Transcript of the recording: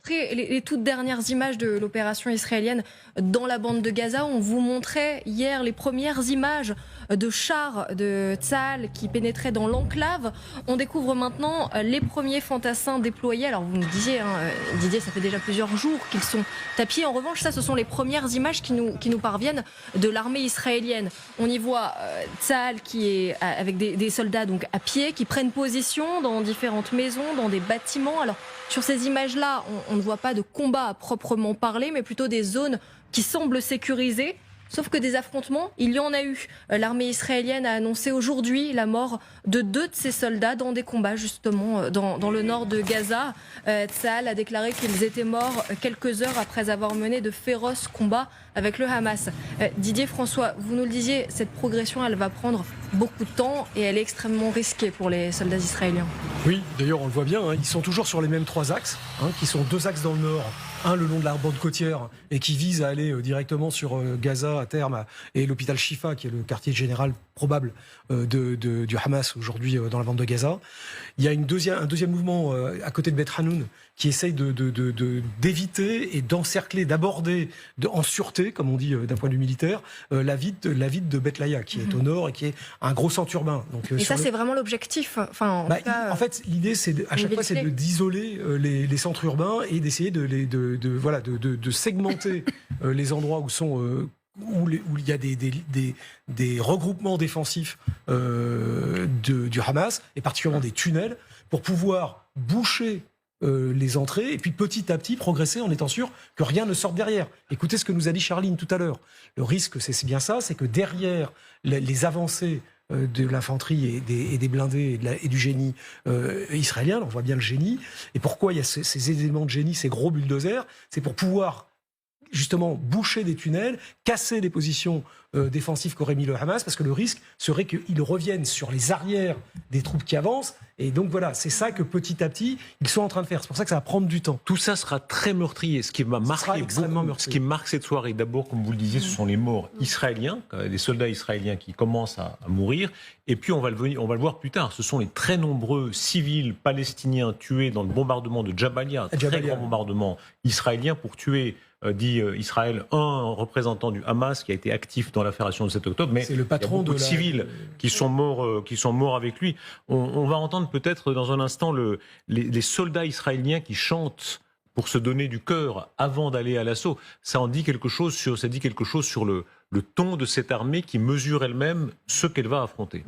Les toutes dernières images de l'opération israélienne dans la bande de Gaza. On vous montrait hier les premières images de chars de Tsahal qui pénétraient dans l'enclave. On découvre maintenant les premiers fantassins déployés. Alors vous nous disiez, Didier, ça fait déjà plusieurs jours qu'ils sont à pied. En revanche, ça, ce sont les premières images qui nous parviennent de l'armée israélienne. On y voit Tsahal qui est avec des soldats donc à pied, qui prennent position dans différentes maisons, dans des bâtiments. Alors sur ces images-là, on ne voit pas de combat à proprement parler, mais plutôt des zones qui semblent sécurisées. Sauf que des affrontements, il y en a eu. L'armée israélienne a annoncé aujourd'hui la mort de 2 de ses soldats dans des combats justement dans le nord de Gaza. Tsahal a déclaré qu'ils étaient morts quelques heures après avoir mené de féroces combats avec le Hamas. Didier, François, vous nous le disiez, cette progression, elle va prendre beaucoup de temps et elle est extrêmement risquée pour les soldats israéliens. Oui, d'ailleurs on le voit bien, ils sont toujours sur les mêmes 3 axes, qui sont 2 axes dans le nord. Un le long de la bande côtière et qui vise à aller directement sur Gaza à terme et l'hôpital Shifa qui est le quartier général probable du Hamas aujourd'hui dans la bande de Gaza. Il y a un deuxième mouvement à côté de Beth Hanoun qui essaye d'éviter et d'encercler, d'aborder en sûreté, comme on dit d'un point de vue militaire, la ville de Beth Laïa qui est au nord et qui est un gros centre urbain. Donc, et ça c'est vraiment l'objectif. En fait, l'idée à chaque fois c'est d'isoler les centres urbains et d'essayer de segmenter les endroits où il y a des regroupements défensifs du Hamas, et particulièrement des tunnels, pour pouvoir boucher les entrées, et puis petit à petit progresser en étant sûr que rien ne sorte derrière. Écoutez ce que nous a dit Charline tout à l'heure. Le risque, c'est bien ça, c'est que derrière les avancées de l'infanterie et des blindés et du génie israélien, on voit bien le génie, et pourquoi il y a ces éléments de génie, ces gros bulldozers, c'est pour pouvoir justement boucher des tunnels, casser les positions défensives qu'aurait mis le Hamas, parce que le risque serait qu'ils reviennent sur les arrières des troupes qui avancent. Et donc voilà, c'est ça que petit à petit, ils sont en train de faire. C'est pour ça que ça va prendre du temps. Tout ça sera très meurtrier. Ce qui m'a marqué, ce qui marque cette soirée, d'abord, comme vous le disiez, ce sont les morts israéliens, les soldats israéliens qui commencent à mourir. Et puis, on va le voir plus tard, ce sont les très nombreux civils palestiniens tués dans le bombardement de Jabalia, très grand bombardement israélien pour tuer, dit Israël, un représentant du Hamas qui a été actif dans l'opération de 7 octobre, mais le patron il y a beaucoup de civils qui sont morts avec lui. On va entendre peut-être dans un instant les soldats israéliens qui chantent pour se donner du cœur avant d'aller à l'assaut. Ça dit quelque chose sur le ton de cette armée qui mesure elle-même ce qu'elle va affronter.